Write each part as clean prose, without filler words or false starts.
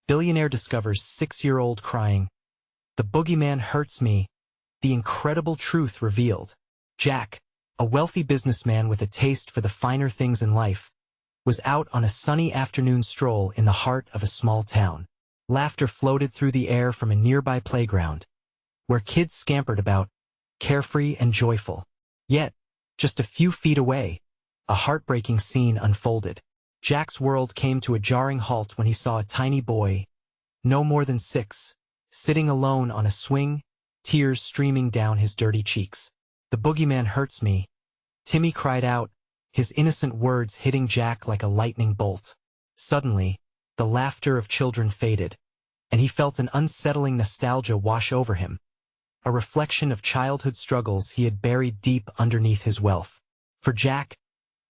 Billionaire discovers 6-year-old crying. The boogeyman hurts me. The incredible truth revealed. Jack, a wealthy businessman with a taste for the finer things in life, was out on a sunny afternoon stroll in the heart of a small town. Laughter floated through the air from a nearby playground, where kids scampered about, carefree and joyful. Yet, just a few feet away, a heartbreaking scene unfolded. Jack's world came to a jarring halt when he saw a tiny boy, no more than 6, sitting alone on a swing, tears streaming down his dirty cheeks. "The boogeyman hurts me," Timmy cried out, his innocent words hitting Jack like a lightning bolt. Suddenly, the laughter of children faded, and he felt an unsettling nostalgia wash over him, a reflection of childhood struggles he had buried deep underneath his wealth. For Jack,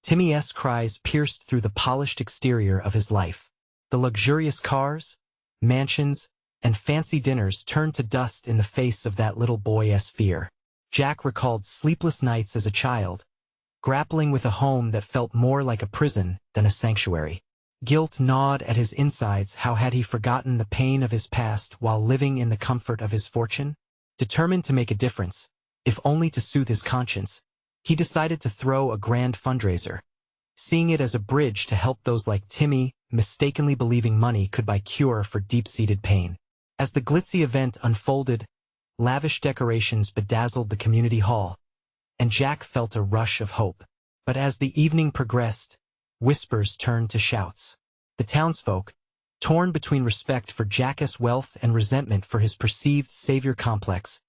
Timmy's cries pierced through the polished exterior of his life. The luxurious cars, mansions, and fancy dinners turned to dust in the face of that little boy's fear. Jack recalled sleepless nights as a child, grappling with a home that felt more like a prison than a sanctuary. Guilt gnawed at his insides. How had he forgotten the pain of his past while living in the comfort of his fortune? Determined to make a difference, if only to soothe his conscience, he decided to throw a grand fundraiser, seeing it as a bridge to help those like Timmy, mistakenly believing money could buy cure for deep-seated pain. As the glitzy event unfolded, lavish decorations bedazzled the community hall, and Jack felt a rush of hope. But as the evening progressed, whispers turned to shouts. The townsfolk, torn between respect for Jack's wealth and resentment for his perceived savior complex,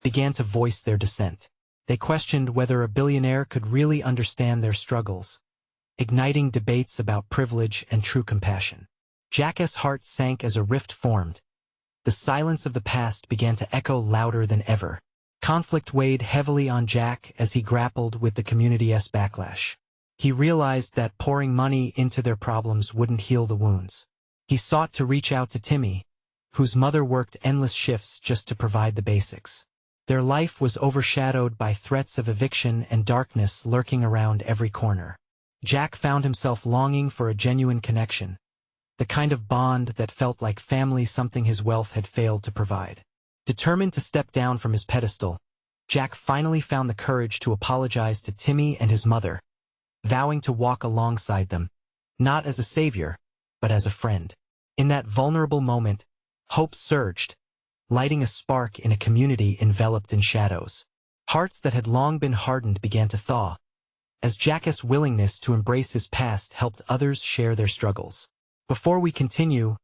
began to voice their dissent. They questioned whether a billionaire could really understand their struggles, igniting debates about privilege and true compassion. Jack's heart sank as a rift formed. The silence of the past began to echo louder than ever. Conflict weighed heavily on Jack as he grappled with the community's backlash. He realized that pouring money into their problems wouldn't heal the wounds. He sought to reach out to Timmy, whose mother worked endless shifts just to provide the basics. Their life was overshadowed by threats of eviction and darkness lurking around every corner. Jack found himself longing for a genuine connection, the kind of bond that felt like family, something his wealth had failed to provide. Determined to step down from his pedestal, Jack finally found the courage to apologize to Timmy and his mother, vowing to walk alongside them, not as a savior, but as a friend. In that vulnerable moment, hope surged, lighting a spark in a community enveloped in shadows. Hearts that had long been hardened began to thaw, as Jack's willingness to embrace his past helped others share their struggles. Before we continue,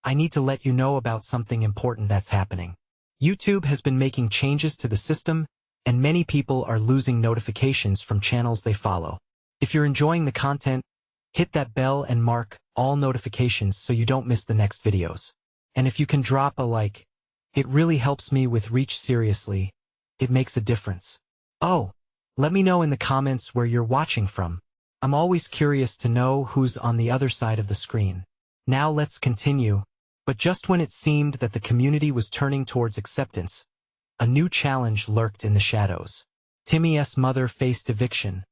I need to let you know about something important that's happening. YouTube has been making changes to the system, and many people are losing notifications from channels they follow. If you're enjoying the content, hit that bell and mark all notifications so you don't miss the next videos. And if you can drop a like, it really helps me with reach. Seriously, it makes a difference. Oh, let me know in the comments where you're watching from. I'm always curious to know who's on the other side of the screen. Now let's continue. But just when it seemed that the community was turning towards acceptance, a new challenge lurked in the shadows. Timmy's mother faced eviction,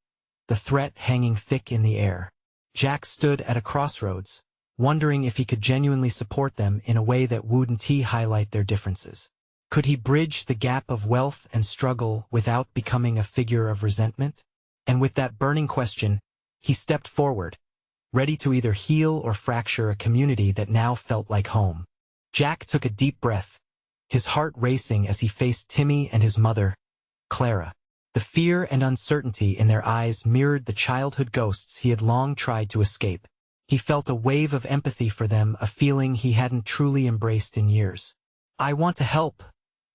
the threat hanging thick in the air. Jack stood at a crossroads, wondering if he could genuinely support them in a way that wouldn't highlight their differences. Could he bridge the gap of wealth and struggle without becoming a figure of resentment? And with that burning question, he stepped forward, ready to either heal or fracture a community that now felt like home. Jack took a deep breath, his heart racing as he faced Timmy and his mother, Clara. The fear and uncertainty in their eyes mirrored the childhood ghosts he had long tried to escape. He felt a wave of empathy for them, a feeling he hadn't truly embraced in years. "I want to help,"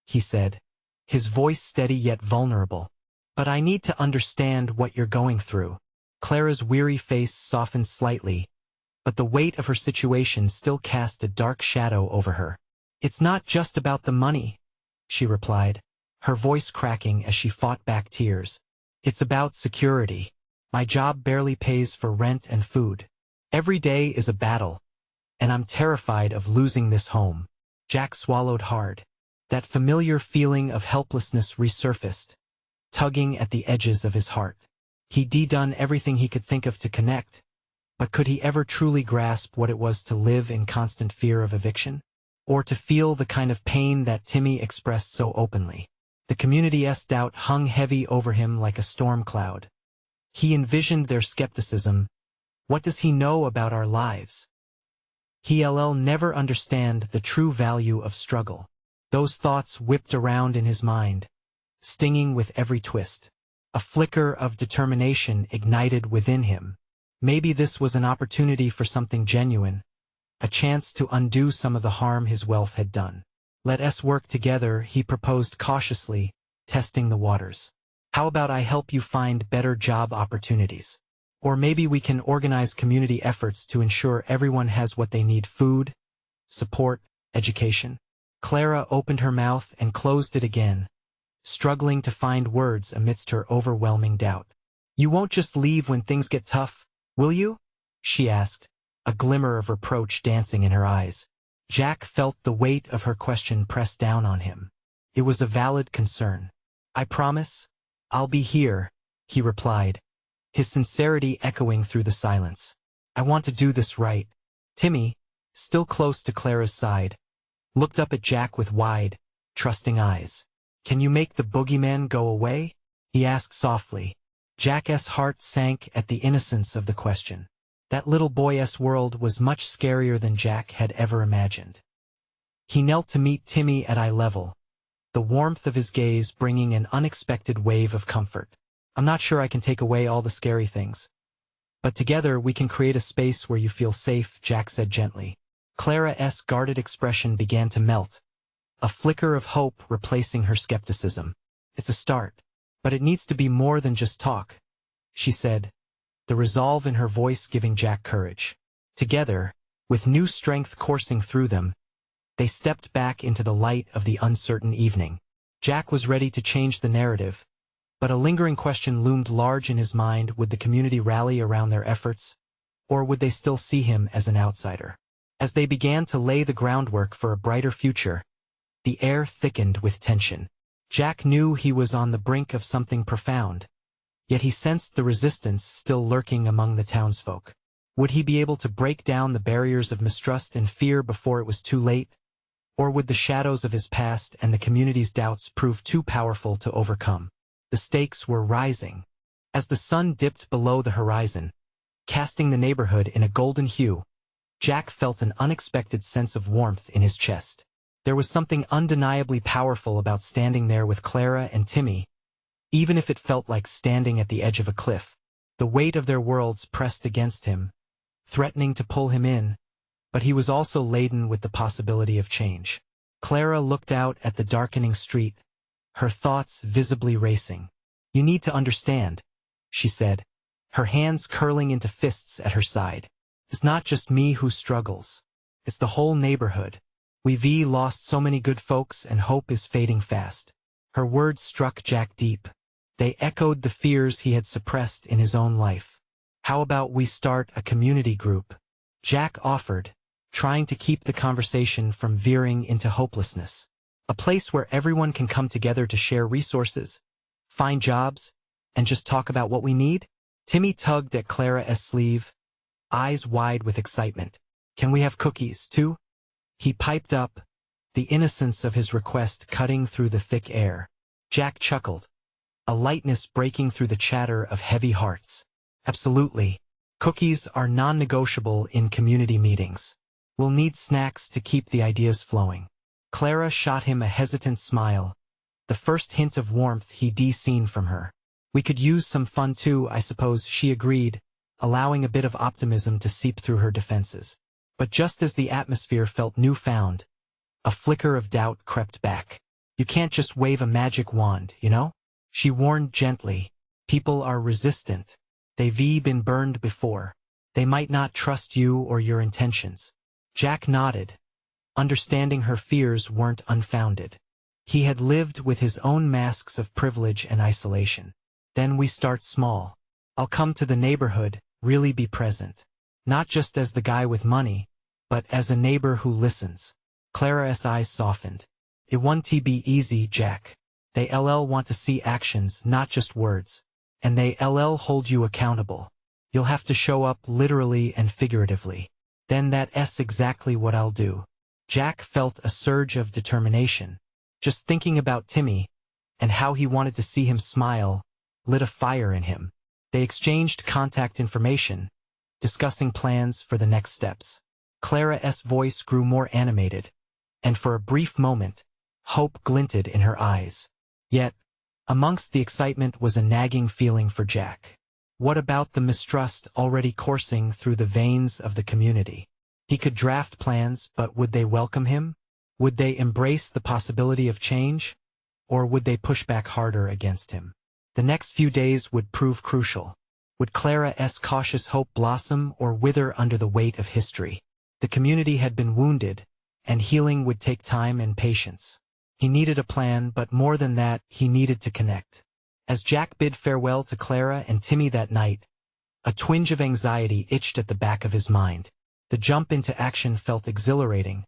he said, his voice steady yet vulnerable. "But I need to understand what you're going through." Clara's weary face softened slightly, but the weight of her situation still cast a dark shadow over her. "It's not just about the money," she replied, her voice cracking as she fought back tears. "It's about security. My job barely pays for rent and food. Every day is a battle, and I'm terrified of losing this home." Jack swallowed hard. That familiar feeling of helplessness resurfaced, tugging at the edges of his heart. He'd done everything he could think of to connect, But could he ever truly grasp what it was to live in constant fear of eviction? Or to feel the kind of pain that Timmy expressed so openly? The community's doubt hung heavy over him like a storm cloud. He envisioned their skepticism. What does he know about our lives? He'll never understand the true value of struggle. Those thoughts whipped around in his mind, stinging with every twist. A flicker of determination ignited within him. Maybe this was an opportunity for something genuine, a chance to undo some of the harm his wealth had done. Let us work together, he proposed cautiously, testing the waters. How about I help you find better job opportunities? Or maybe we can organize community efforts to ensure everyone has what they need: food, support, education. Clara opened her mouth and closed it again, struggling to find words amidst her overwhelming doubt. You won't just leave when things get tough, will you? She asked, a glimmer of reproach dancing in her eyes. Jack felt the weight of her question press down on him. It was a valid concern. I promise, I'll be here, he replied, his sincerity echoing through the silence. I want to do this right. Timmy, still close to Clara's side, looked up at Jack with wide, trusting eyes. Can you make the boogeyman go away? He asked softly. Jack's heart sank at the innocence of the question. That little boy's world was much scarier than Jack had ever imagined. He knelt to meet Timmy at eye level, the warmth of his gaze bringing an unexpected wave of comfort. I'm not sure I can take away all the scary things, but together we can create a space where you feel safe, Jack said gently. Clara's guarded expression began to melt, a flicker of hope replacing her skepticism. It's a start, but it needs to be more than just talk, she said, the resolve in her voice giving Jack courage. Together, with new strength coursing through them, they stepped back into the light of the uncertain evening. Jack was ready to change the narrative, but a lingering question loomed large in his mind: would the community rally around their efforts, or would they still see him as an outsider? As they began to lay the groundwork for a brighter future, the air thickened with tension. Jack knew he was on the brink of something profound, yet he sensed the resistance still lurking among the townsfolk. Would he be able to break down the barriers of mistrust and fear before it was too late? Or would the shadows of his past and the community's doubts prove too powerful to overcome? The stakes were rising. As the sun dipped below the horizon, casting the neighborhood in a golden hue, Jack felt an unexpected sense of warmth in his chest. There was something undeniably powerful about standing there with Clara and Timmy, even if it felt like standing at the edge of a cliff. The weight of their worlds pressed against him, threatening to pull him in, but he was also laden with the possibility of change. Clara looked out at the darkening street, her thoughts visibly racing. You need to understand, she said, her hands curling into fists at her side. It's not just me who struggles. It's the whole neighborhood. We've lost so many good folks and hope is fading fast. Her words struck Jack deep. They echoed the fears he had suppressed in his own life. How about we start a community group? Jack offered, trying to keep the conversation from veering into hopelessness. A place where everyone can come together to share resources, find jobs, and just talk about what we need? Timmy tugged at Clara's sleeve, eyes wide with excitement. Can we have cookies, too? He piped up, the innocence of his request cutting through the thick air. Jack chuckled, a lightness breaking through the chatter of heavy hearts. Absolutely. Cookies are non-negotiable in community meetings. We'll need snacks to keep the ideas flowing. Clara shot him a hesitant smile, the first hint of warmth he'd seen from her. We could use some fun too, I suppose, she agreed, allowing a bit of optimism to seep through her defenses. But just as the atmosphere felt newfound, a flicker of doubt crept back. You can't just wave a magic wand, you know? She warned gently. People are resistant. They've been burned before. They might not trust you or your intentions. Jack nodded, understanding her fears weren't unfounded. He had lived with his own masks of privilege and isolation. Then we start small. I'll come to the neighborhood, really be present. Not just as the guy with money, but as a neighbor who listens. Clara's eyes softened. It won't be easy, Jack. They'll want to see actions, not just words. And they'll hold you accountable. You'll have to show up literally and figuratively. Then that's exactly what I'll do. Jack felt a surge of determination. Just thinking about Timmy, and how he wanted to see him smile, lit a fire in him. They exchanged contact information, discussing plans for the next steps. Clara's voice grew more animated, and for a brief moment, hope glinted in her eyes. Yet, amongst the excitement was a nagging feeling for Jack. What about the mistrust already coursing through the veins of the community? He could draft plans, but would they welcome him? Would they embrace the possibility of change? Or would they push back harder against him? The next few days would prove crucial. Would Clara's cautious hope blossom or wither under the weight of history? The community had been wounded, and healing would take time and patience. He needed a plan, but more than that, he needed to connect. As Jack bid farewell to Clara and Timmy that night, a twinge of anxiety itched at the back of his mind. The jump into action felt exhilarating.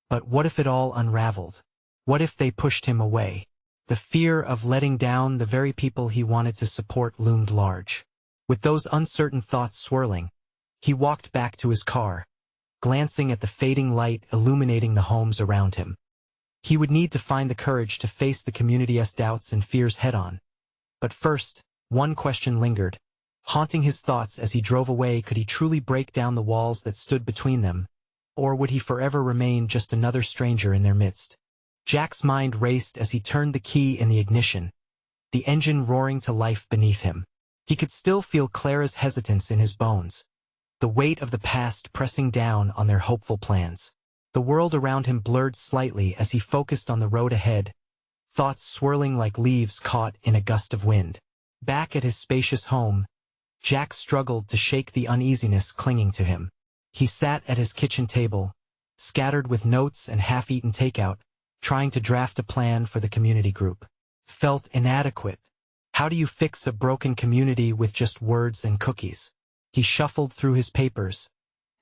But what if it all unraveled? What if they pushed him away? The fear of letting down the very people he wanted to support loomed large. With those uncertain thoughts swirling, he walked back to his car, glancing at the fading light illuminating the homes around him. He would need to find the courage to face the community's doubts and fears head-on. But first, one question lingered. Haunting his thoughts as he drove away, could he truly break down the walls that stood between them? Or would he forever remain just another stranger in their midst? Jack's mind raced as he turned the key in the ignition, the engine roaring to life beneath him. He could still feel Clara's hesitance in his bones, the weight of the past pressing down on their hopeful plans. The world around him blurred slightly as he focused on the road ahead, thoughts swirling like leaves caught in a gust of wind. Back at his spacious home, Jack struggled to shake the uneasiness clinging to him. He sat at his kitchen table, scattered with notes and half-eaten takeout, trying to draft a plan for the community group. Felt inadequate. How do you fix a broken community with just words and cookies? He shuffled through his papers,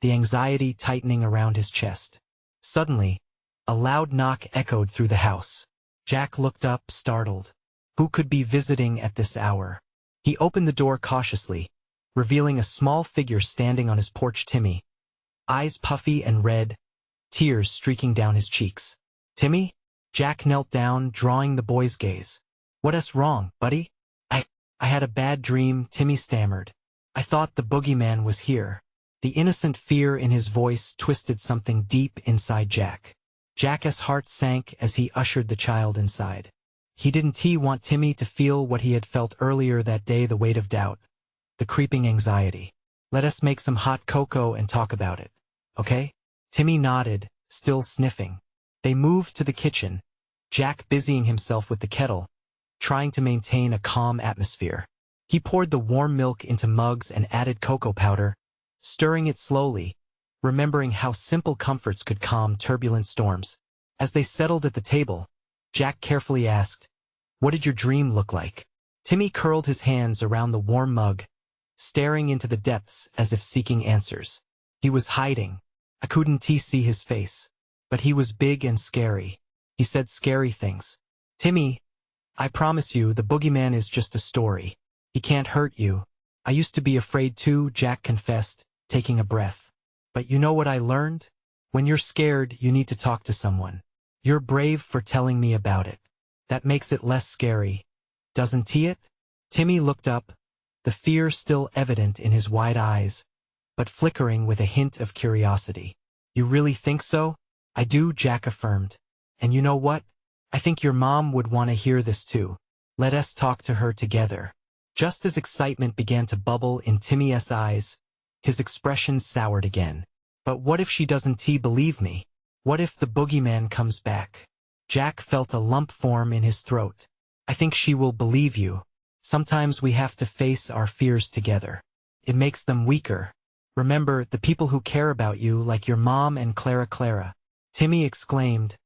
the anxiety tightening around his chest. Suddenly, a loud knock echoed through the house. Jack looked up, startled. Who could be visiting at this hour? He opened the door cautiously, revealing a small figure standing on his porch. Timmy, eyes puffy and red, tears streaking down his cheeks. Timmy? Jack knelt down, drawing the boy's gaze. What's wrong, buddy? I had a bad dream, Timmy stammered. I thought the boogeyman was here. The innocent fear in his voice twisted something deep inside Jack. Jack's heart sank as he ushered the child inside. He didn't want Timmy to feel what he had felt earlier that day, the weight of doubt, the creeping anxiety. Let us make some hot cocoa and talk about it, okay? Timmy nodded, still sniffing. They moved to the kitchen, Jack busying himself with the kettle, trying to maintain a calm atmosphere. He poured the warm milk into mugs and added cocoa powder, stirring it slowly, remembering how simple comforts could calm turbulent storms. As they settled at the table, Jack carefully asked, "What did your dream look like?" Timmy curled his hands around the warm mug, staring into the depths as if seeking answers. He was hiding. I couldn't see his face. But he was big and scary. He said scary things. Timmy, I promise you the boogeyman is just a story. He can't hurt you. I used to be afraid too, Jack confessed, taking a breath. But you know what I learned? When you're scared, you need to talk to someone. You're brave for telling me about it. That makes it less scary. Doesn't it? Timmy looked up, the fear still evident in his wide eyes, but flickering with a hint of curiosity. You really think so? I do, Jack affirmed. And you know what? I think your mom would want to hear this too. Let us talk to her together. Just as excitement began to bubble in Timmy's eyes, his expression soured again. But what if she doesn't believe me? What if the boogeyman comes back? Jack felt a lump form in his throat. I think she will believe you. Sometimes we have to face our fears together. It makes them weaker. Remember, the people who care about you, like your mom and Clara. Timmy exclaimed,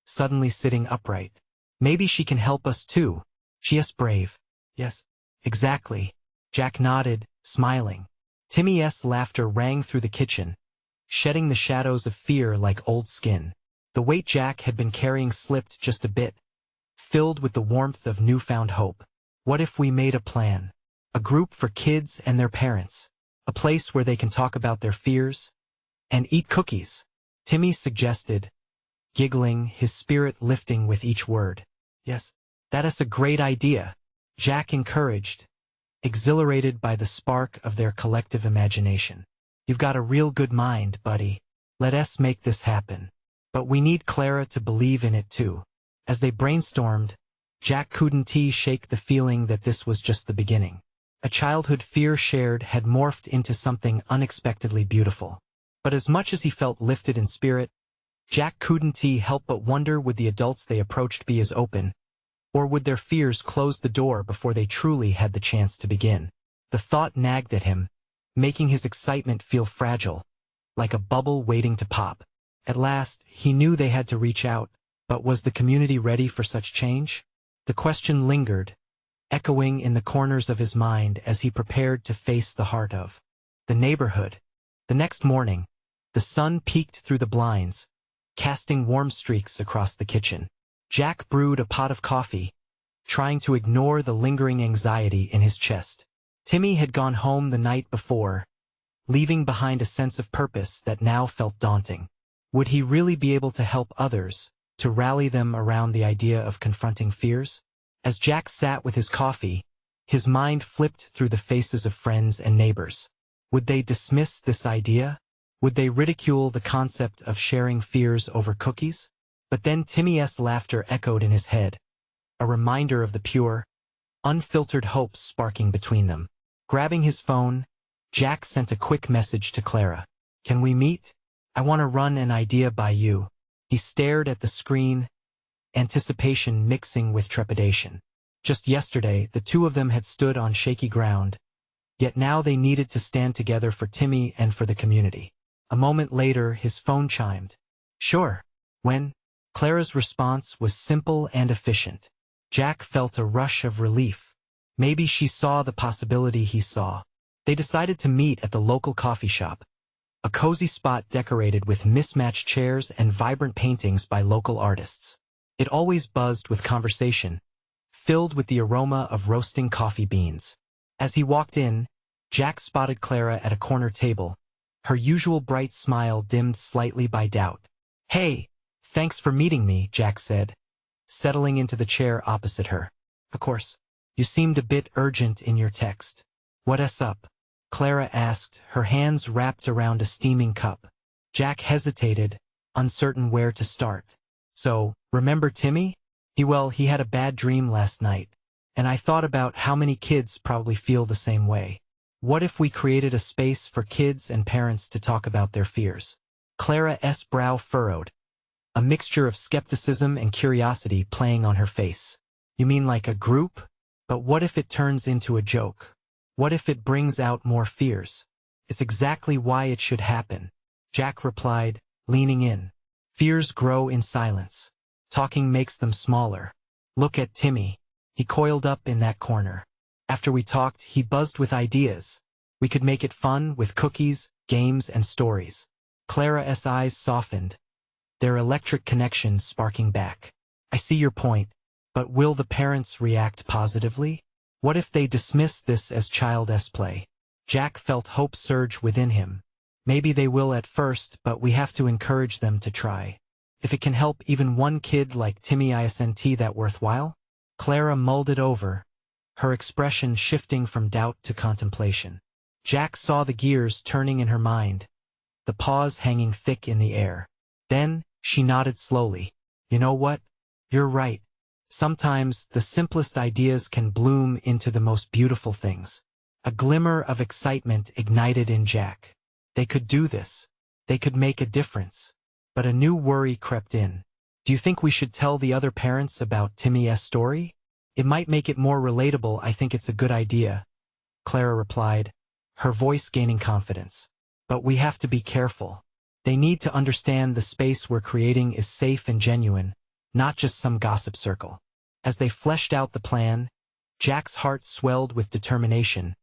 suddenly sitting upright. Maybe she can help us too. She is brave. Yes, exactly. Jack nodded, smiling. Timmy's laughter rang through the kitchen, shedding the shadows of fear like old skin. The weight Jack had been carrying slipped just a bit, filled with the warmth of newfound hope. What if we made a plan? A group for kids and their parents. A place where they can talk about their fears and eat cookies, Timmy suggested, giggling, his spirit lifting with each word. Yes, that is a great idea, Jack encouraged, exhilarated by the spark of their collective imagination. You've got a real good mind, buddy. Let us make this happen. But we need Clara to believe in it too. As they brainstormed, Jack couldn't shake the feeling that this was just the beginning. A childhood fear shared had morphed into something unexpectedly beautiful. But as much as he felt lifted in spirit, Jack couldn't help but wonder, would the adults they approached be as open, or would their fears close the door before they truly had the chance to begin? The thought nagged at him, making his excitement feel fragile, like a bubble waiting to pop. At last, he knew they had to reach out, but was the community ready for such change? The question lingered, echoing in the corners of his mind as he prepared to face the heart of the neighborhood. The next morning, the sun peeked through the blinds, casting warm streaks across the kitchen. Jack brewed a pot of coffee, trying to ignore the lingering anxiety in his chest. Timmy had gone home the night before, leaving behind a sense of purpose that now felt daunting. Would he really be able to help others, to rally them around the idea of confronting fears? As Jack sat with his coffee, his mind flipped through the faces of friends and neighbors. Would they dismiss this idea? Would they ridicule the concept of sharing fears over cookies? But then Timmy's laughter echoed in his head, a reminder of the pure, unfiltered hopes sparking between them. Grabbing his phone, Jack sent a quick message to Clara. Can we meet? I want to run an idea by you. He stared at the screen, anticipation mixing with trepidation. Just yesterday, the two of them had stood on shaky ground, yet now they needed to stand together for Timmy and for the community. A moment later, his phone chimed. Sure. When? Clara's response was simple and efficient. Jack felt a rush of relief. Maybe she saw the possibility he saw. They decided to meet at the local coffee shop, a cozy spot decorated with mismatched chairs and vibrant paintings by local artists. It always buzzed with conversation, filled with the aroma of roasting coffee beans. As he walked in, Jack spotted Clara at a corner table, her usual bright smile dimmed slightly by doubt. Hey, thanks for meeting me, Jack said, settling into the chair opposite her. Of course. You seemed a bit urgent in your text. What's up? Clara asked, her hands wrapped around a steaming cup. Jack hesitated, uncertain where to start. So, remember Timmy? He had a bad dream last night, and I thought about how many kids probably feel the same way. What if we created a space for kids and parents to talk about their fears? Clara's brow furrowed, a mixture of skepticism and curiosity playing on her face. You mean like a group? But what if it turns into a joke? What if it brings out more fears? It's exactly why it should happen, Jack replied, leaning in. Fears grow in silence. Talking makes them smaller. Look at Timmy. He coiled up in that corner. After we talked, he buzzed with ideas. We could make it fun with cookies, games, and stories. Clara's eyes softened, their electric connection sparking back. I see your point, but will the parents react positively? What if they dismiss this as child's play? Jack felt hope surge within him. Maybe they will at first, but we have to encourage them to try. If it can help even one kid like Timmy, isn't that worthwhile? Clara mulled it over, her expression shifting from doubt to contemplation. Jack saw the gears turning in her mind, the pause hanging thick in the air. Then, she nodded slowly. You know what? You're right. Sometimes, the simplest ideas can bloom into the most beautiful things. A glimmer of excitement ignited in Jack. They could do this. They could make a difference. But a new worry crept in. Do you think we should tell the other parents about Timmy's story? It might make it more relatable. I think it's a good idea, Clara replied, her voice gaining confidence. But we have to be careful. They need to understand the space we're creating is safe and genuine, not just some gossip circle. As they fleshed out the plan, Jack's heart swelled with determination,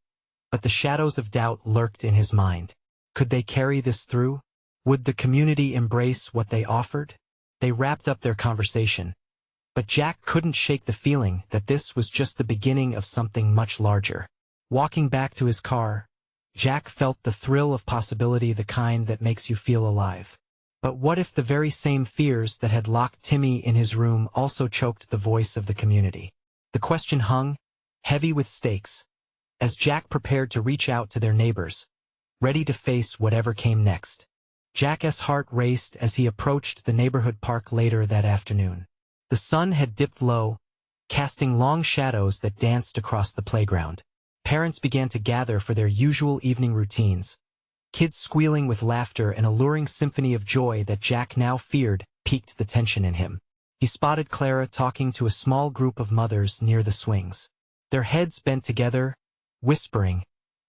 but the shadows of doubt lurked in his mind. Could they carry this through? Would the community embrace what they offered? They wrapped up their conversation, but Jack couldn't shake the feeling that this was just the beginning of something much larger. Walking back to his car, Jack felt the thrill of possibility, the kind that makes you feel alive. But what if the very same fears that had locked Timmy in his room also choked the voice of the community? The question hung, heavy with stakes, as Jack prepared to reach out to their neighbors, ready to face whatever came next. Jack's heart raced as he approached the neighborhood park later that afternoon. The sun had dipped low, casting long shadows that danced across the playground. Parents began to gather for their usual evening routines, kids squealing with laughter. An alluring symphony of joy that Jack now feared piqued the tension in him. He spotted Clara talking to a small group of mothers near the swings. Their heads bent together, whispering,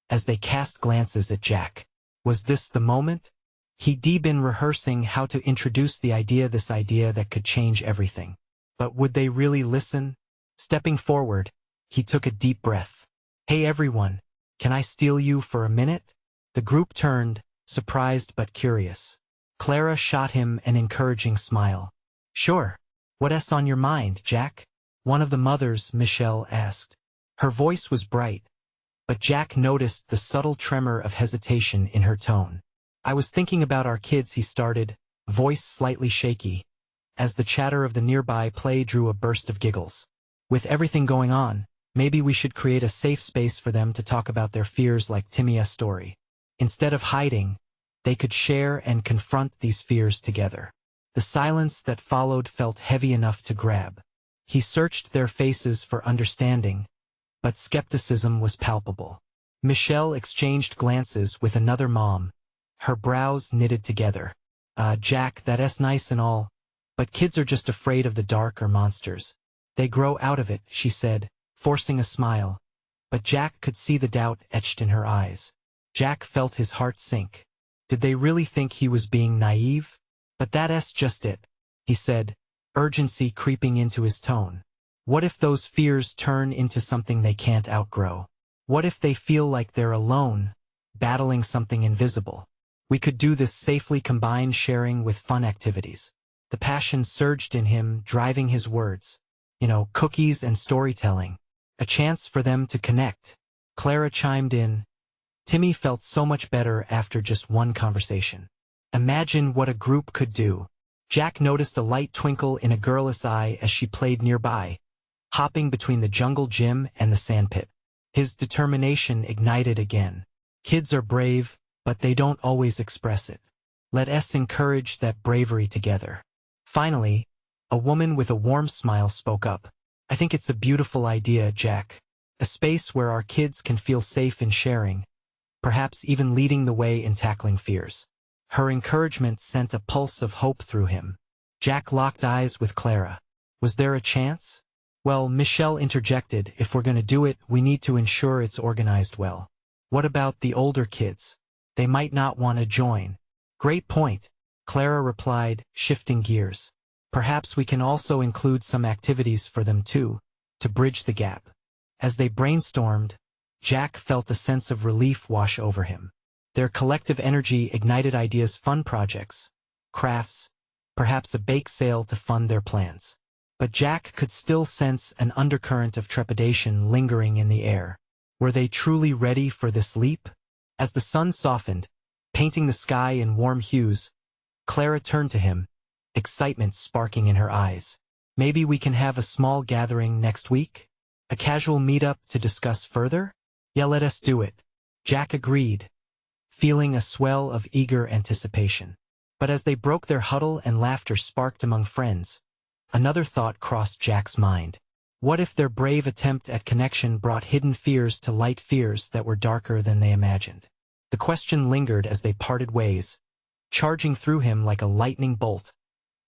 as they cast glances at Jack. Was this the moment? He'd been rehearsing how to introduce this idea that could change everything. But would they really listen? Stepping forward, he took a deep breath. Hey everyone, can I steal you for a minute? The group turned, surprised but curious. Clara shot him an encouraging smile. Sure. What's on your mind, Jack? One of the mothers, Michelle, asked. Her voice was bright, but Jack noticed the subtle tremor of hesitation in her tone. I was thinking about our kids, he started, voice slightly shaky, as the chatter of the nearby play drew a burst of giggles. With everything going on, maybe we should create a safe space for them to talk about their fears like Timmy's story. Instead of hiding, they could share and confront these fears together. The silence that followed felt heavy enough to grab. He searched their faces for understanding, but skepticism was palpable. Michelle exchanged glances with another mom, her brows knitted together. Jack, that's nice and all, but kids are just afraid of the dark or monsters. They grow out of it, she said, forcing a smile, but Jack could see the doubt etched in her eyes. Jack felt his heart sink. Did they really think he was being naive? But that's just it, he said, urgency creeping into his tone. What if those fears turn into something they can't outgrow? What if they feel like they're alone, battling something invisible? We could do this safely, combine sharing with fun activities. The passion surged in him, driving his words. Cookies and storytelling. A chance for them to connect. Clara chimed in. Timmy felt so much better after just one conversation. Imagine what a group could do. Jack noticed a light twinkle in a girl's eye as she played nearby, hopping between the jungle gym and the sandpit. His determination ignited again. Kids are brave, but they don't always express it. Let us encourage that bravery together. Finally, a woman with a warm smile spoke up. I think it's a beautiful idea, Jack. A space where our kids can feel safe in sharing, perhaps even leading the way in tackling fears. Her encouragement sent a pulse of hope through him. Jack locked eyes with Clara. Was there a chance? Well, Michelle interjected, if we're going to do it, we need to ensure it's organized well. What about the older kids? They might not want to join. Great point, Clara replied, shifting gears. Perhaps we can also include some activities for them too, to bridge the gap. As they brainstormed, Jack felt a sense of relief wash over him. Their collective energy ignited ideas, fun projects, crafts, perhaps a bake sale to fund their plans. But Jack could still sense an undercurrent of trepidation lingering in the air. Were they truly ready for this leap? As the sun softened, painting the sky in warm hues, Clara turned to him, excitement sparking in her eyes. Maybe we can have a small gathering next week? A casual meetup to discuss further? Yeah, let us do it. Jack agreed, feeling a swell of eager anticipation. But as they broke their huddle and laughter sparked among friends, another thought crossed Jack's mind. What if their brave attempt at connection brought hidden fears to light, fears that were darker than they imagined? The question lingered as they parted ways, charging through him like a lightning bolt,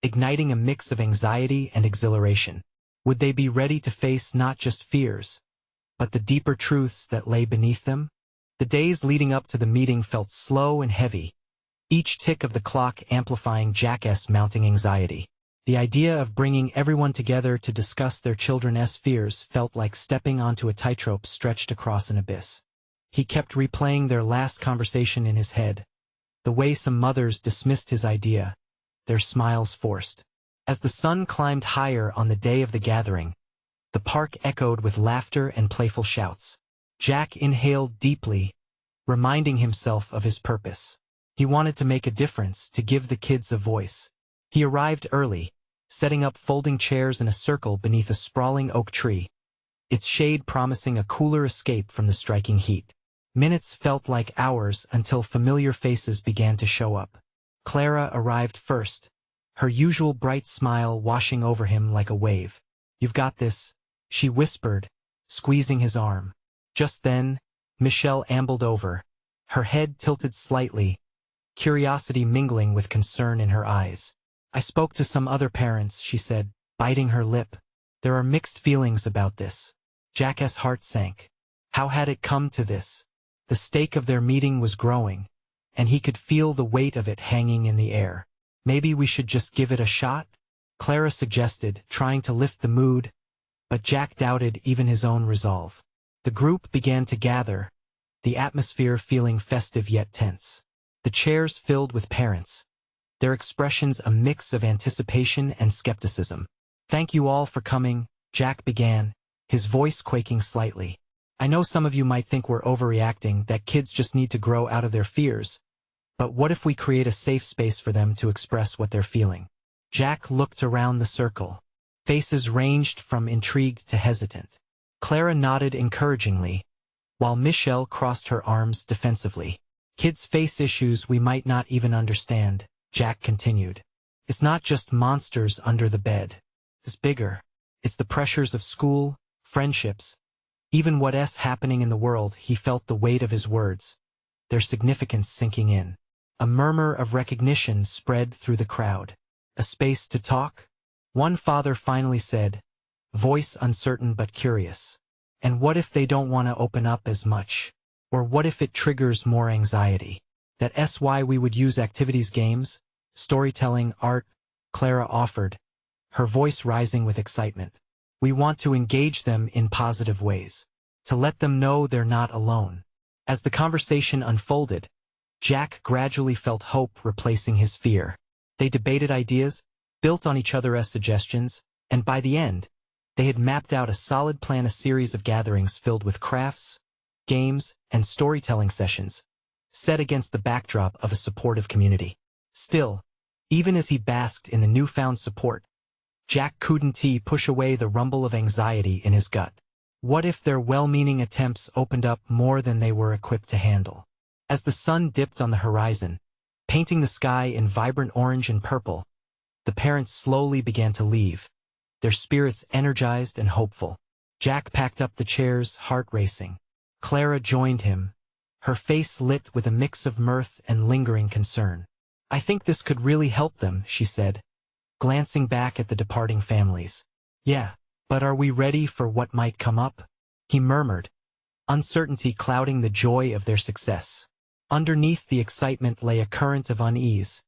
igniting a mix of anxiety and exhilaration. Would they be ready to face not just fears, but the deeper truths that lay beneath them? The days leading up to the meeting felt slow and heavy, each tick of the clock amplifying Jack's mounting anxiety. The idea of bringing everyone together to discuss their children's fears felt like stepping onto a tightrope stretched across an abyss. He kept replaying their last conversation in his head, the way some mothers dismissed his idea, their smiles forced. As the sun climbed higher on the day of the gathering, the park echoed with laughter and playful shouts. Jack inhaled deeply, reminding himself of his purpose. He wanted to make a difference, to give the kids a voice. He arrived early, setting up folding chairs in a circle beneath a sprawling oak tree, its shade promising a cooler escape from the striking heat. Minutes felt like hours until familiar faces began to show up. Clara arrived first, her usual bright smile washing over him like a wave. "You've got this," she whispered, squeezing his arm. Just then, Michelle ambled over, her head tilted slightly, curiosity mingling with concern in her eyes. "I spoke to some other parents," she said, biting her lip. "There are mixed feelings about this." Jack's heart sank. How had it come to this? The stake of their meeting was growing, and he could feel the weight of it hanging in the air. "Maybe we should just give it a shot?" Clara suggested, trying to lift the mood, but Jack doubted even his own resolve. The group began to gather, the atmosphere feeling festive yet tense. The chairs filled with parents, their expressions a mix of anticipation and skepticism. "Thank you all for coming," Jack began, his voice quaking slightly. "I know some of you might think we're overreacting, that kids just need to grow out of their fears, but what if we create a safe space for them to express what they're feeling?" Jack looked around the circle. Faces ranged from intrigued to hesitant. Clara nodded encouragingly, while Michelle crossed her arms defensively. "Kids face issues we might not even understand," Jack continued. "It's not just monsters under the bed. It's bigger. It's the pressures of school, friendships, even what's happening in the world." He felt the weight of his words, their significance sinking in. A murmur of recognition spread through the crowd. "A space to talk?" One father finally said, voice uncertain but curious. "And what if they don't want to open up as much? Or what if it triggers more anxiety? That's why we would use activities, games, storytelling, art," Clara offered, her voice rising with excitement. "We want to engage them in positive ways, to let them know they're not alone." As the conversation unfolded, Jack gradually felt hope replacing his fear. They debated ideas, built on each other's suggestions, and by the end, they had mapped out a solid plan, a series of gatherings filled with crafts, games, and storytelling sessions, set against the backdrop of a supportive community. Still, even as he basked in the newfound support, Jack couldn't push away the rumble of anxiety in his gut. What if their well-meaning attempts opened up more than they were equipped to handle? As the sun dipped on the horizon, painting the sky in vibrant orange and purple, the parents slowly began to leave, their spirits energized and hopeful. Jack packed up the chairs, heart racing. Clara joined him, her face lit with a mix of mirth and lingering concern. "I think this could really help them," she said, glancing back at the departing families. "Yeah, but are we ready for what might come up?" he murmured, uncertainty clouding the joy of their success. Underneath the excitement lay a current of unease,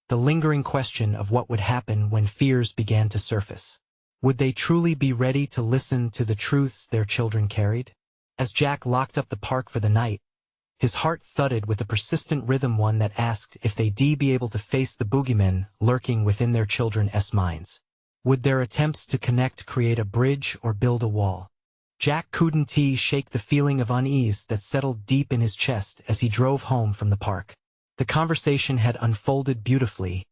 the lingering question of what would happen when fears began to surface. Would they truly be ready to listen to the truths their children carried? As Jack locked up the park for the night, his heart thudded with a persistent rhythm, one that asked if they'd be able to face the boogeymen lurking within their children's minds. Would their attempts to connect create a bridge or build a wall? Jack couldn't shake the feeling of unease that settled deep in his chest as he drove home from the park. The conversation had unfolded beautifully,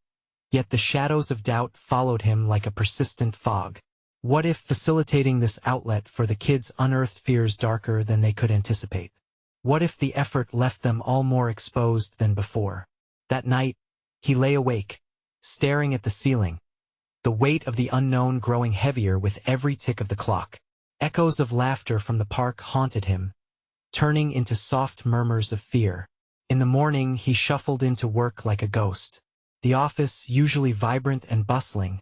yet the shadows of doubt followed him like a persistent fog. What if facilitating this outlet for the kids unearthed fears darker than they could anticipate? What if the effort left them all more exposed than before? That night, he lay awake, staring at the ceiling, the weight of the unknown growing heavier with every tick of the clock. Echoes of laughter from the park haunted him, turning into soft murmurs of fear. In the morning, he shuffled into work like a ghost. The office, usually vibrant and bustling,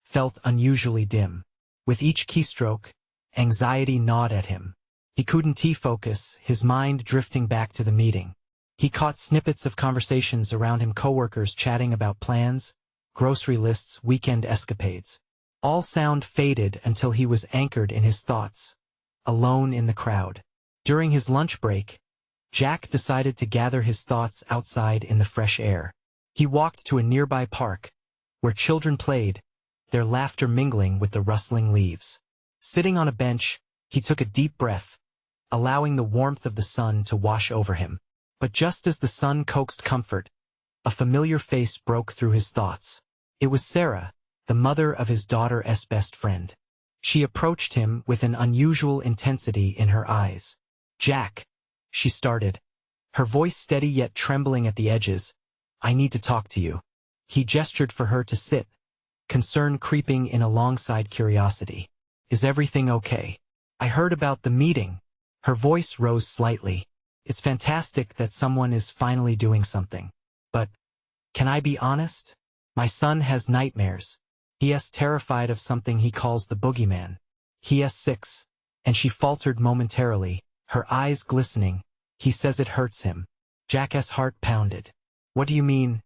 felt unusually dim. With each keystroke, anxiety gnawed at him. He couldn't focus, his mind drifting back to the meeting. He caught snippets of conversations around him, coworkers chatting about plans, grocery lists, weekend escapades. All sound faded until he was anchored in his thoughts, alone in the crowd. During his lunch break, Jack decided to gather his thoughts outside in the fresh air. He walked to a nearby park, where children played, their laughter mingling with the rustling leaves. Sitting on a bench, he took a deep breath, allowing the warmth of the sun to wash over him. But just as the son coaxed comfort, a familiar face broke through his thoughts. It was Sarah, the mother of his daughter's best friend. She approached him with an unusual intensity in her eyes. "Jack," she started, her voice steady yet trembling at the edges, "I need to talk to you." He gestured for her to sit, concern creeping in alongside curiosity. "Is everything okay? I heard about the meeting." Her voice rose slightly. "It's fantastic that someone is finally doing something. But, can I be honest? My son has nightmares. He is terrified of something he calls the Boogeyman. He is 6, and she faltered momentarily, her eyes glistening. "He says it hurts him." Jack's heart pounded. "What do you mean,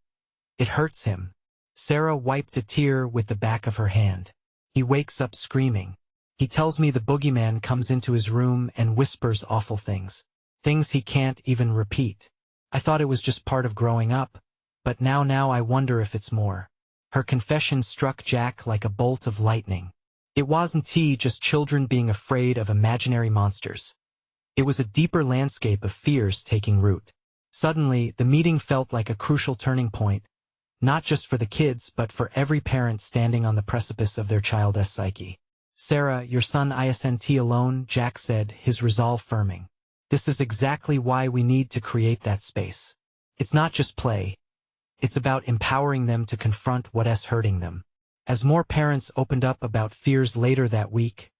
it hurts him?" Sarah wiped a tear with the back of her hand. "He wakes up screaming. He tells me the Boogeyman comes into his room and whispers awful things. Things he can't even repeat. I thought it was just part of growing up, but now I wonder if it's more." Her confession struck Jack like a bolt of lightning. It wasn't just children being afraid of imaginary monsters. It was a deeper landscape of fears taking root. Suddenly, the meeting felt like a crucial turning point, not just for the kids but for every parent standing on the precipice of their child's psyche. "Sarah, your son isn't alone," Jack said, his resolve firming. "This is exactly why we need to create that space. It's not just play. It's about empowering them to confront what is hurting them." As more parents opened up about fears later that week,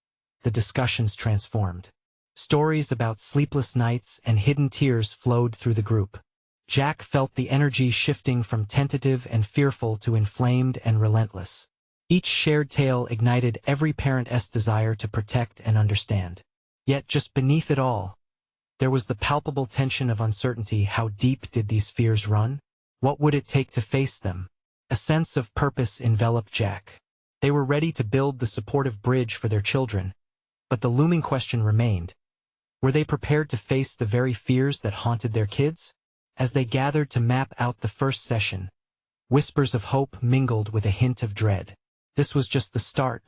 the discussions transformed. Stories about sleepless nights and hidden tears flowed through the group. Jack felt the energy shifting from tentative and fearful to inflamed and relentless. Each shared tale ignited every parent's desire to protect and understand. Yet just beneath it all, there was the palpable tension of uncertainty. How deep did these fears run? What would it take to face them? A sense of purpose enveloped Jack. They were ready to build the supportive bridge for their children, but the looming question remained. Were they prepared to face the very fears that haunted their kids? As they gathered to map out the first session, whispers of hope mingled with a hint of dread. This was just the start.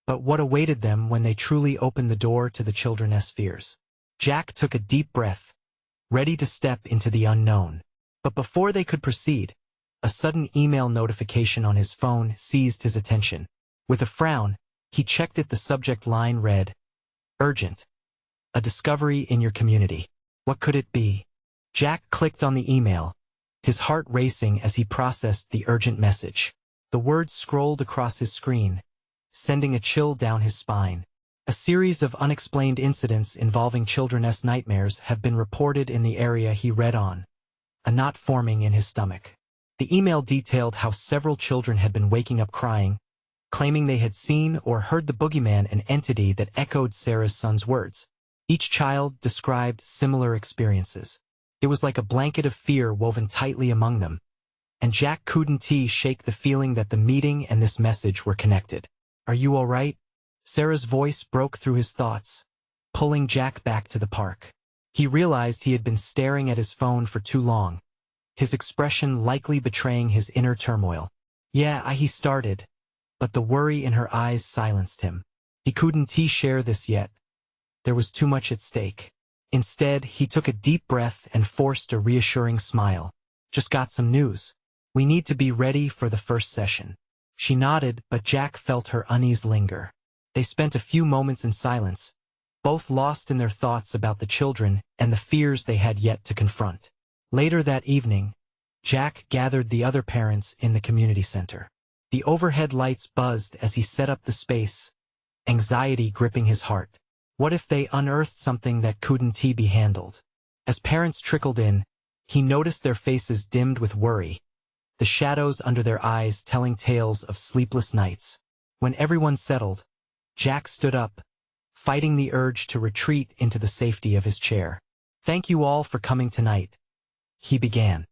But what awaited them when they truly opened the door to the children's fears? Jack took a deep breath, ready to step into the unknown. But before they could proceed, a sudden email notification on his phone seized his attention. With a frown, he checked it. The subject line read, "Urgent. A discovery in your community." What could it be? Jack clicked on the email, his heart racing as he processed the urgent message. The words scrolled across his screen, sending a chill down his spine. A series of unexplained incidents involving children's nightmares have been reported in the area. He read on, a knot forming in his stomach. The email detailed how several children had been waking up crying, claiming they had seen or heard the Boogeyman, an entity that echoed Sarah's son's words. Each child described similar experiences. It was like a blanket of fear woven tightly among them, and Jack couldn't shake the feeling that the meeting and this message were connected. "Are you all right?" Sarah's voice broke through his thoughts, pulling Jack back to the park. He realized he had been staring at his phone for too long, his expression likely betraying his inner turmoil. "Yeah, he started," but the worry in her eyes silenced him. He couldn't share this yet. There was too much at stake. Instead, he took a deep breath and forced a reassuring smile. "Just got some news. We need to be ready for the first session." She nodded, but Jack felt her unease linger. They spent a few moments in silence, both lost in their thoughts about the children and the fears they had yet to confront. Later that evening, Jack gathered the other parents in the community center. The overhead lights buzzed as he set up the space, anxiety gripping his heart. What if they unearthed something that couldn't be handled? As parents trickled in, he noticed their faces dimmed with worry, the shadows under their eyes telling tales of sleepless nights. When everyone settled, Jack stood up, fighting the urge to retreat into the safety of his chair. "Thank you all for coming tonight," he began,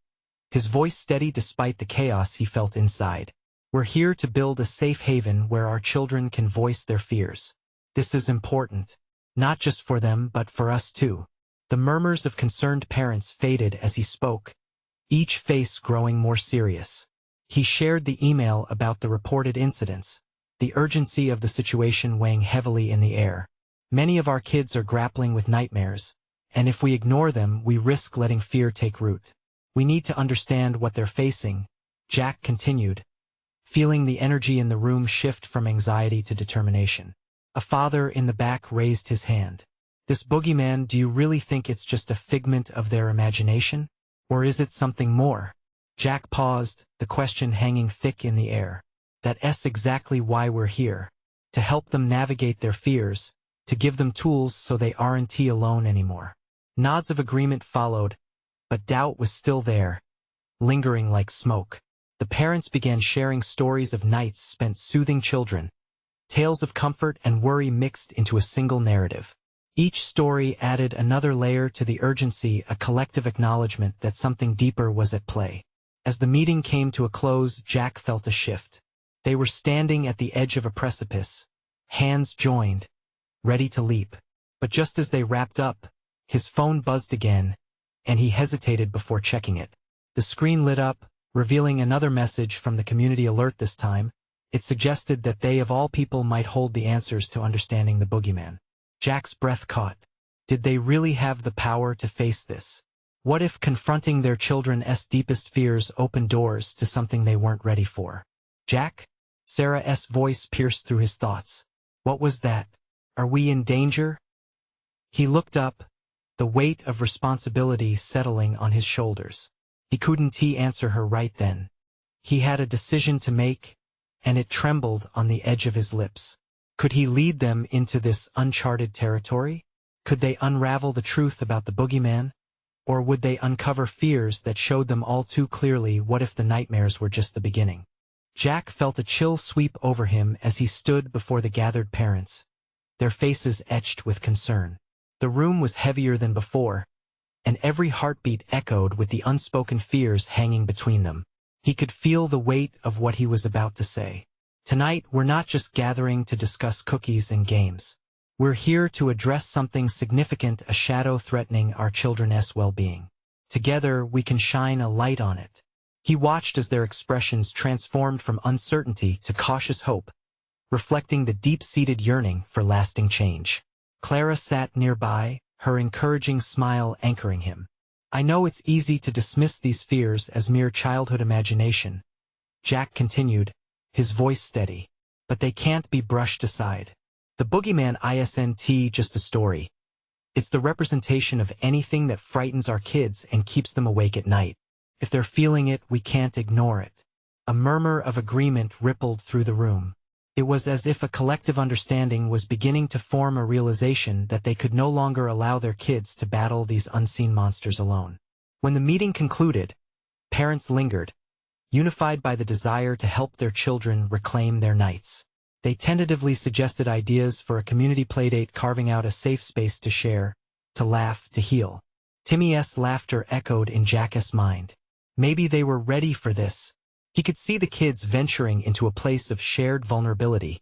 his voice steady despite the chaos he felt inside. "We're here to build a safe haven where our children can voice their fears. This is important, not just for them but for us too." The murmurs of concerned parents faded as he spoke, each face growing more serious. He shared the email about the reported incidents, the urgency of the situation weighing heavily in the air. "Many of our kids are grappling with nightmares, And if we ignore them, we risk letting fear take root. We need to understand what they're facing, Jack continued, feeling the energy in the room shift from anxiety to determination. A father in the back raised his hand. This boogeyman, do you really think it's just a figment of their imagination? Or is it something more? Jack paused, the question hanging thick in the air. That's exactly why we're here. To help them navigate their fears, to give them tools so they aren't alone anymore. Nods of agreement followed, but doubt was still there, lingering like smoke. The parents began sharing stories of nights spent soothing children, tales of comfort and worry mixed into a single narrative. Each story added another layer to the urgency, a collective acknowledgement that something deeper was at play. As the meeting came to a close, Jack felt a shift. They were standing at the edge of a precipice, hands joined, ready to leap. But just as they wrapped up, his phone buzzed again, and he hesitated before checking it. The screen lit up, revealing another message from the community alert this time. It suggested that they of all people might hold the answers to understanding the boogeyman. Jack's breath caught. Did they really have the power to face this? What if confronting their children's deepest fears opened doors to something they weren't ready for? Jack? Sarah's voice pierced through his thoughts. What was that? Are we in danger? He looked up, the weight of responsibility settling on his shoulders. He couldn't answer her right then. He had a decision to make, and it trembled on the edge of his lips. Could he lead them into this uncharted territory? Could they unravel the truth about the boogeyman? Or would they uncover fears that showed them all too clearly what if the nightmares were just the beginning? Jack felt a chill sweep over him as he stood before the gathered parents, their faces etched with concern. The room was heavier than before, and every heartbeat echoed with the unspoken fears hanging between them. He could feel the weight of what he was about to say. Tonight, we're not just gathering to discuss cookies and games. We're here to address something significant, a shadow threatening our children's well-being. Together, we can shine a light on it. He watched as their expressions transformed from uncertainty to cautious hope, reflecting the deep-seated yearning for lasting change. Clara sat nearby, her encouraging smile anchoring him. I know it's easy to dismiss these fears as mere childhood imagination, Jack continued, his voice steady. But they can't be brushed aside. The boogeyman isn't just a story. It's the representation of anything that frightens our kids and keeps them awake at night. If they're feeling it, we can't ignore it. A murmur of agreement rippled through the room. It was as if a collective understanding was beginning to form, a realization that they could no longer allow their kids to battle these unseen monsters alone. When the meeting concluded, parents lingered, unified by the desire to help their children reclaim their nights. They tentatively suggested ideas for a community playdate, carving out a safe space to share, to laugh, to heal. Timmy's laughter echoed in Jack's mind. Maybe they were ready for this. He could see the kids venturing into a place of shared vulnerability,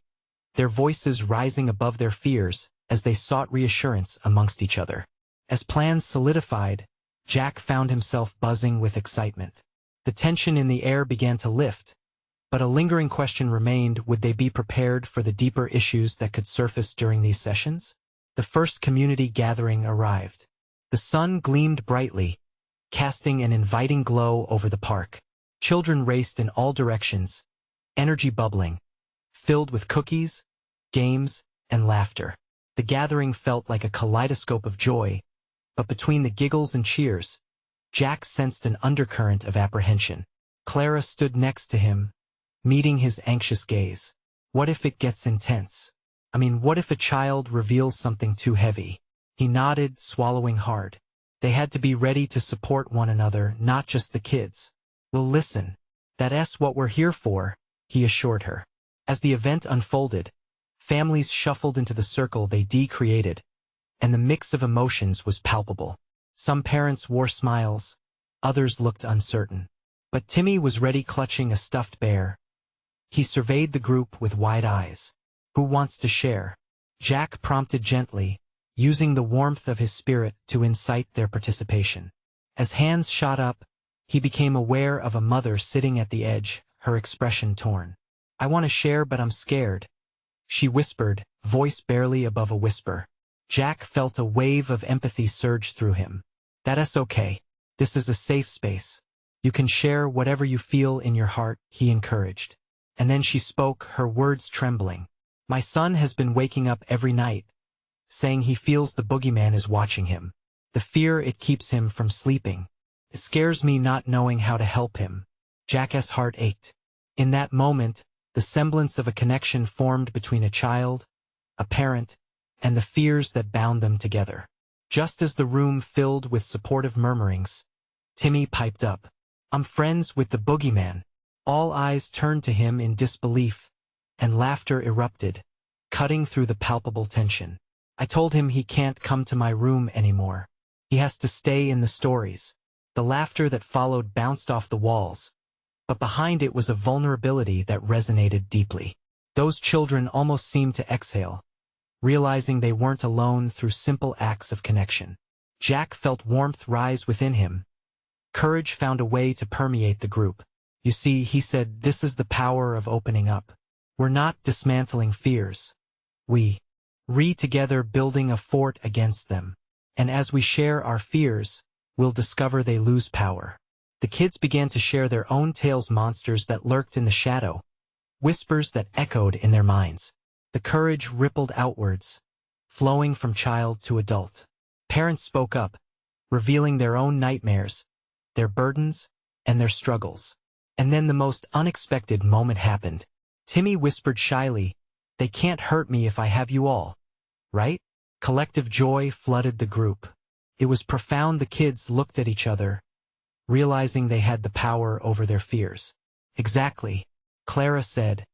their voices rising above their fears as they sought reassurance amongst each other. As plans solidified, Jack found himself buzzing with excitement. The tension in the air began to lift, but a lingering question remained: would they be prepared for the deeper issues that could surface during these sessions? The first community gathering arrived. The sun gleamed brightly, casting an inviting glow over the park. Children raced in all directions, energy bubbling, filled with cookies, games, and laughter. The gathering felt like a kaleidoscope of joy, but between the giggles and cheers, Jack sensed an undercurrent of apprehension. Clara stood next to him, meeting his anxious gaze. What if it gets intense? What if a child reveals something too heavy? He nodded, swallowing hard. They had to be ready to support one another, not just the kids. Well, listen. That's what we're here for, he assured her. As the event unfolded, families shuffled into the circle they created, and the mix of emotions was palpable. Some parents wore smiles, others looked uncertain. But Timmy was ready, clutching a stuffed bear. He surveyed the group with wide eyes. Who wants to share? Jack prompted gently, using the warmth of his spirit to incite their participation. As hands shot up, he became aware of a mother sitting at the edge, her expression torn. I want to share, but I'm scared, she whispered, voice barely above a whisper. Jack felt a wave of empathy surge through him. That's okay. This is a safe space. You can share whatever you feel in your heart, he encouraged. And then she spoke, her words trembling. My son has been waking up every night, saying he feels the boogeyman is watching him. The fear it keeps him from sleeping. It scares me not knowing how to help him. Jack's heart ached. In that moment, the semblance of a connection formed between a child, a parent, and the fears that bound them together. Just as the room filled with supportive murmurings, Timmy piped up, I'm friends with the boogeyman. All eyes turned to him in disbelief, and laughter erupted, cutting through the palpable tension. I told him he can't come to my room anymore. He has to stay in the stories. The laughter that followed bounced off the walls, but behind it was a vulnerability that resonated deeply. Those children almost seemed to exhale, realizing they weren't alone through simple acts of connection. Jack felt warmth rise within him. Courage found a way to permeate the group. You see, he said, this is the power of opening up. We're not dismantling fears. We together building a fort against them. And as we share our fears, we'll discover they lose power. The kids began to share their own tales, monsters that lurked in the shadow, whispers that echoed in their minds. The courage rippled outwards, flowing from child to adult. Parents spoke up, revealing their own nightmares, their burdens, and their struggles. And then the most unexpected moment happened. Timmy whispered shyly, they can't hurt me if I have you all, right? Collective joy flooded the group. It was profound. The kids looked at each other, realizing they had the power over their fears. Exactly, Clara said,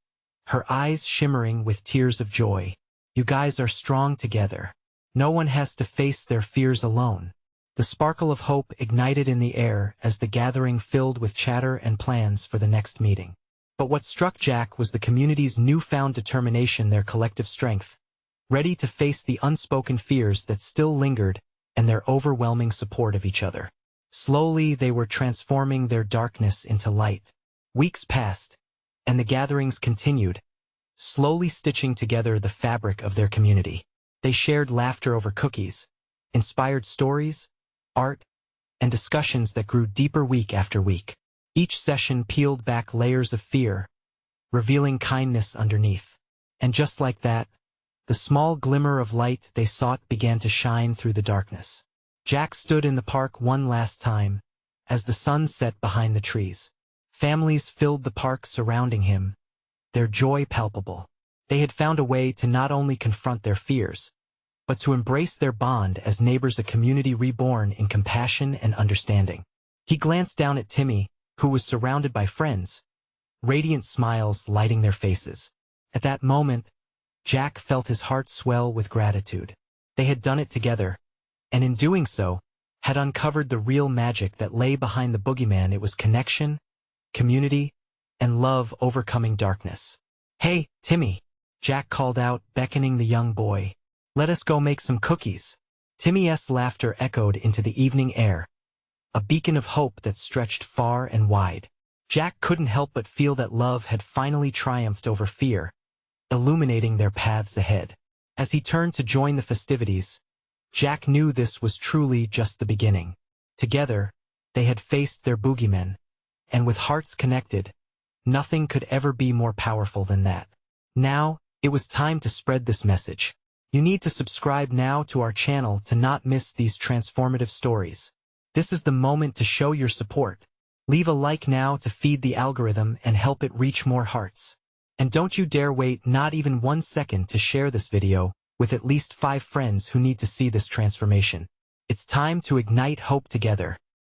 her eyes shimmering with tears of joy. You guys are strong together. No one has to face their fears alone. The sparkle of hope ignited in the air as the gathering filled with chatter and plans for the next meeting. But what struck Jack was the community's newfound determination, their collective strength, ready to face the unspoken fears that still lingered, and their overwhelming support of each other. Slowly they were transforming their darkness into light. Weeks passed, and the gatherings continued, slowly stitching together the fabric of their community. They shared laughter over cookies, inspired stories, art, and discussions that grew deeper week after week. Each session peeled back layers of fear, revealing kindness underneath. And just like that, the small glimmer of light they sought began to shine through the darkness. Jack stood in the park one last time, as the sun set behind the trees. Families filled the park surrounding him, their joy palpable. They had found a way to not only confront their fears, but to embrace their bond as neighbors, a community reborn in compassion and understanding. He glanced down at Timmy, who was surrounded by friends, radiant smiles lighting their faces. At that moment, Jack felt his heart swell with gratitude. They had done it together, and in doing so, had uncovered the real magic that lay behind the boogeyman. It was connection, community, and love overcoming darkness. Hey, Timmy, Jack called out, beckoning the young boy. Let us go make some cookies. Timmy's laughter echoed into the evening air, a beacon of hope that stretched far and wide. Jack couldn't help but feel that love had finally triumphed over fear, illuminating their paths ahead. As he turned to join the festivities, Jack knew this was truly just the beginning. Together, they had faced their boogeymen, and with hearts connected, nothing could ever be more powerful than that. Now, it was time to spread this message. You need to subscribe now to our channel to not miss these transformative stories. This is the moment to show your support. Leave a like now to feed the algorithm and help it reach more hearts. And don't you dare wait not even 1 second to share this video with at least 5 friends who need to see this transformation. It's time to ignite hope together.